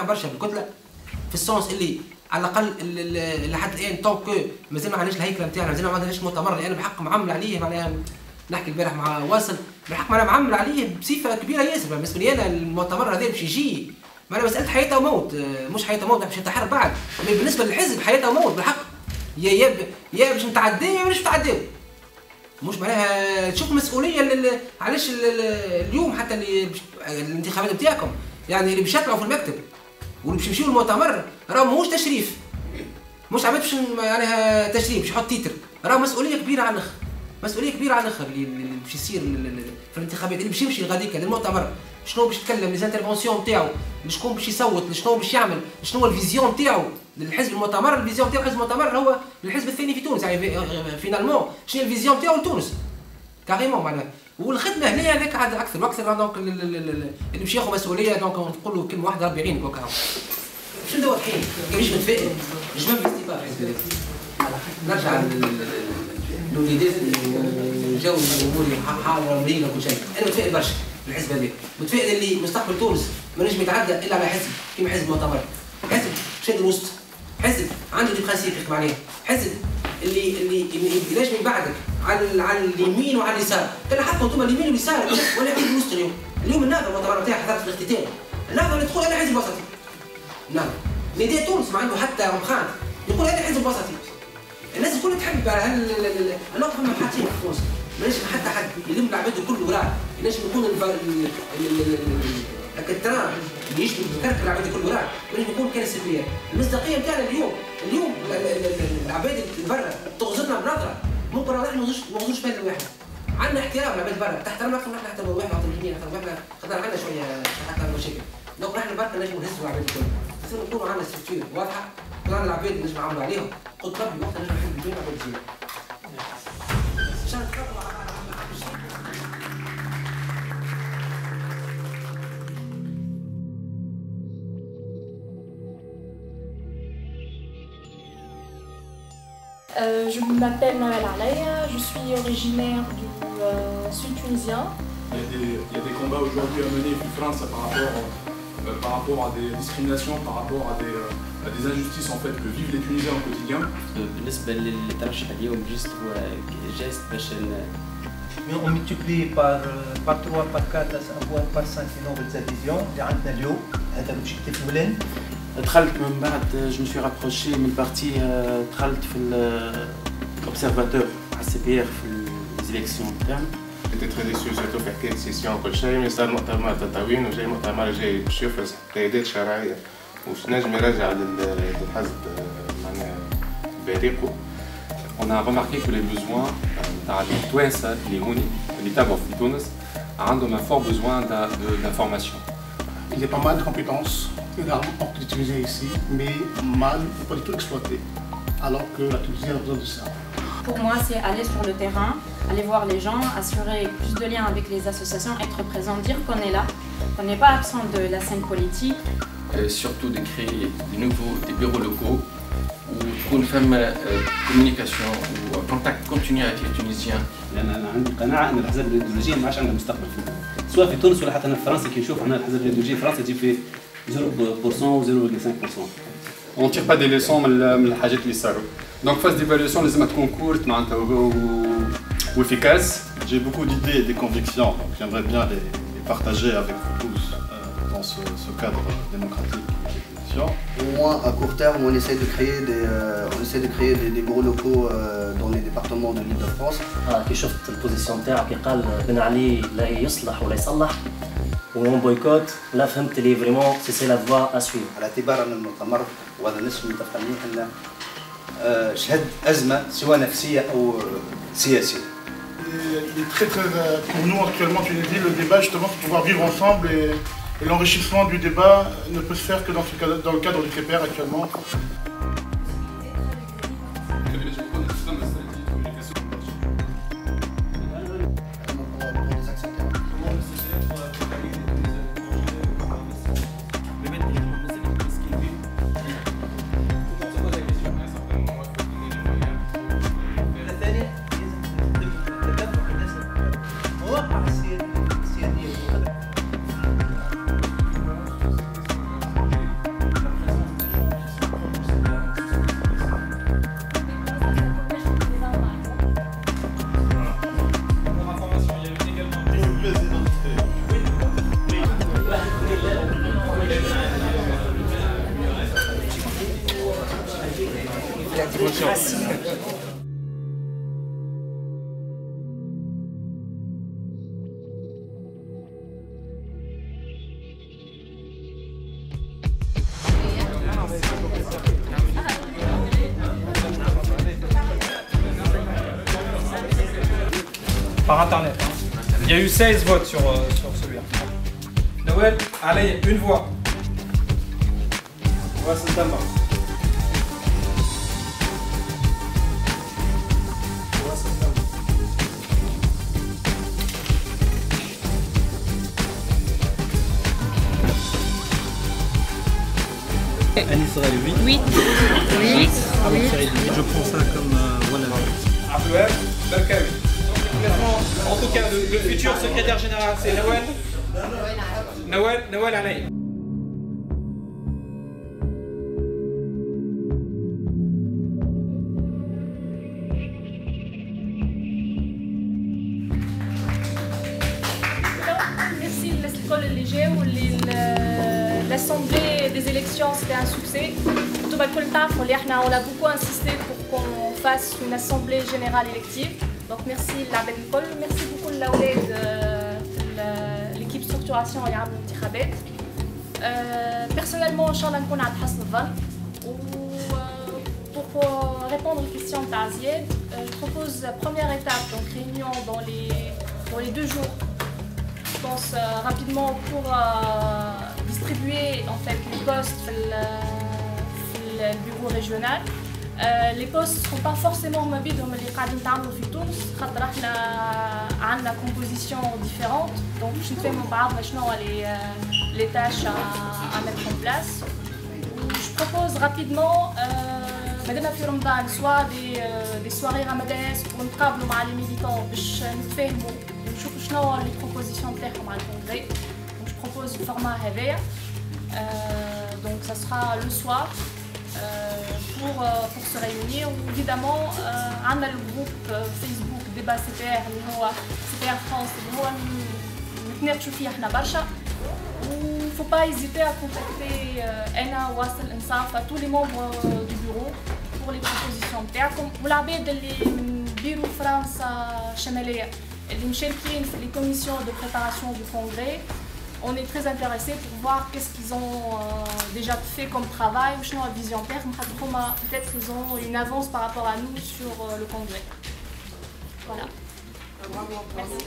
نتفاهم برشا بالكتله في السونس اللي على الاقل لحد الان طونك مازال ما عندناش الهيكله نتاعنا، مازال ما عندناش المؤتمر اللي انا بحق معمل عليه. معناها نحكي البارح مع واصل بالحق معناها معمل عليه بصفه كبيره ياسر. بالنسبه لي انا المؤتمر هذا باش يجي معناها مساله حياه وموت، مش حياه وموت باش يتحرك بعد، بالنسبه للحزب حياه وموت بالحق. يا باش نتعداو يا باش نتعداو، مش معناها تشوف مسؤوليه علاش اليوم حتى اللي الانتخابات نتاعكم يعني اللي باش يطلعوا في المكتب واللي باش يمشيو المؤتمر راه ماهوش تشريف، مش عباد باش معناها تشريف باش يحط تيتر، راه مسؤوليه كبيره على الاخر، مسؤوليه كبيره على الاخر اللي باش يصير في الانتخابات، اللي باش يمشي غاديكا للمؤتمر شنو باش يتكلم لي زانترفونسيون نتاعو، شكون باش يصوت، شنو باش يعمل، شنو الفيزيون نتاعو للحزب المؤتمر. الفيزيون نتاعو حزب المؤتمر هو الحزب الثاني في تونس، يعني فينالمون شنو الفيزيون نتاعو لتونس كاريمون معناها. والخدمه هنا هذاك عاد اكثر واكثر دونك اللي باش ياخذ مسؤوليه دونك نقول له كلمه واحده ربي يعينك وكا باش ندور الحين كيفاش نتفائل جمال فيستيفال نرجع للوليدات نجاوب الامور حاضره مريضه وكل شيء. انا متفائل برشا بالحزب هذاك، متفائل اللي مستقبل تونس ما نجم يتعدى الا على حزب كيما حزب المؤتمر، حزب شاد الوسط، حزب عنده دي برانسيب يحكم عليه، حزب اللي ينجم يبعدك على اليمين وعلى اليسار. كان حطوا انتم اليمين واليسار ولا حزب الوسط اليوم النهضه المؤتمر نتاعها حضرت في الاختتام، النهضه اللي تقول انا حزب وسطي. نعم نداء تونس ما عنده حتى رمخان يقول انا حزب وسطي. الناس الكل تحب على النقطه ما حاطين في تونس، ما نجم حتى حد يلم العباد الكل وراه، ينجم يكون الكتران اللي يشبه يكركر العباد الكل وراه، ينجم يكون كان سلبيه. المصداقيه نتاعنا اليوم العباد اللي برا تغزرنا بنظره ممكن نحن ما نغزوش بالنا واحد. عندنا احترام العباد برا، تحترمنا اكثر من نحن نحترم واحد نعطي اليمين اكثر واحد خاطر عندنا شويه حتى مشاكل. دونك نحن برا نجم نهزوا العباد الكل، بس نكونوا عندنا ستركتور واضحه، يكون عندنا العباد نجم نعملوا عليهم، قلت ربي وقتها نجم نحل الدنيا العباد تجينا. Je m'appelle Noël Alaya, je suis originaire du sud tunisien. Il y a des combats aujourd'hui à mener en France par rapport à des discriminations, par rapport à des injustices en fait que vivent les Tunisiens au quotidien. بالنسبة للترشح اليوم جست هو جست باش on multiplie par 3 par 4 voire par 5 في نوبل فيزيون اللي عندنا اليوم. هذا الأوبجيكتيف الأولاني. دخلت من بعد جو مشي رابروشي من البارتي، دخلت في الأوبسيرفاتور على السي بي ار في الإليكسيون تاعنا. كنت تري ديسو سيرتو في حكاية سيسيون وكل شيء، مي صار مؤتمر تطاوين وجاي مؤتمر جاي باش يفرز قيادات شرعية وش نجم يرجع للحزب معناها بريقه. On a remarqué que les besoins تاع التوانسة اللي هوني اللي تابعوا في تونس عندهم un fort besoin d'information. Il y a pas mal de compétences on peut l'utiliser ici, mais mal, pas du tout exploité, alors que la Tunisie a besoin de ça. Pour moi, c'est aller sur le terrain, aller voir les gens, assurer plus de liens avec les associations, être présent, dire qu'on est là, qu'on n'est pas absent de la scène politique. Et surtout de créer des bureaux locaux où تكون فما communication ou un contact continu avec les Tunisiens. لأن أنا عندي قناعة أن الأحزاب الأيديولوجية ما عادش عندها مستقبل في سواء في تونس ولا حتى هنا في فرنسا. كي نشوف عندنا الأحزاب الأيديولوجية في فرنسا تجي في 0% و 0.5%. On tire pas des leçons من الحاجات اللي صاروا. Donc phase d'évaluation لازم تكون courte معناتها وefficace. J'ai beaucoup d'idées et des convictions, donc j'aimerais bien les partager avec vous tous dans ce cadre démocratique. Au moins, à court terme, on essaie de créer des bureaux locaux dans les départements de l'Île-de-France. كي شفت البوزيسيون تاعك قال بن علي لا يصلح ولا يصلح ومن بويكوت لا فهمت لي فريمون سي لا فوا اسوير. على اعتبار ان المؤتمر وهذا نسمي متفقين ان شهد ازمه سواء نفسيه او سياسيه. Il est très pour nous actuellement en Tunisie, le débat justement c'est pouvoir vivre ensemble et l'enrichissement du débat ne peut se faire que dans le cadre du CPR actuellement. Merci. Par internet. Hein. Il y a eu 16 votes sur celui-là. Noël, allez, une voix. Wassel Damba. Anis Raï, 8. Je prends ça comme voilà. Abdouhab Berkawi. En tout cas, le futur secrétaire général, c'est Noël Alaï. Merci l'école léger ou l'assemblée des élections, c'était un succès. On a beaucoup insisté pour qu'on fasse une assemblée générale élective. Donc merci l'Abed Nicole, merci beaucoup l'Aouled de l'équipe structuration et l'Intikhabet. Personnellement, Inch'Allah, nous avons fait pour répondre aux questions de Tazied, je propose la première étape, donc réunion dans les 2 jours. Je pense rapidement pour distribuer en fait les postes dans le bureau régional. Les postes ne seront pas forcément mobiles comme les قاعدين نتعاملوا في تونس خاطر احنا عندنا composition différente donc je ne fais mon بعض شنو les tâches à mettre en place. Je propose rapidement مادام في رمضان soit des soirées ramadaises pour نتقابلوا مع les militants باش نتفاهموا ونشوفوا شنو les propositions تاعهم على الكونغري. Donc je propose le format هذايا donc ça sera le soir. Pour se réunir. Évidemment, on a le groupe Facebook débat CPR, CPR France, il ne faut pas hésiter à contacter Ena, Wassel, Nsaf, tous les membres du bureau pour les propositions. Vous l'avez dans les bureaux France Chemelea, les commissions de préparation du congrès. On est très intéressés pour voir qu'est-ce qu'ils ont déjà fait comme travail, ou sinon la vision terme, peut-être qu'ils ont une avance par rapport à nous sur le congrès. Voilà. Merci.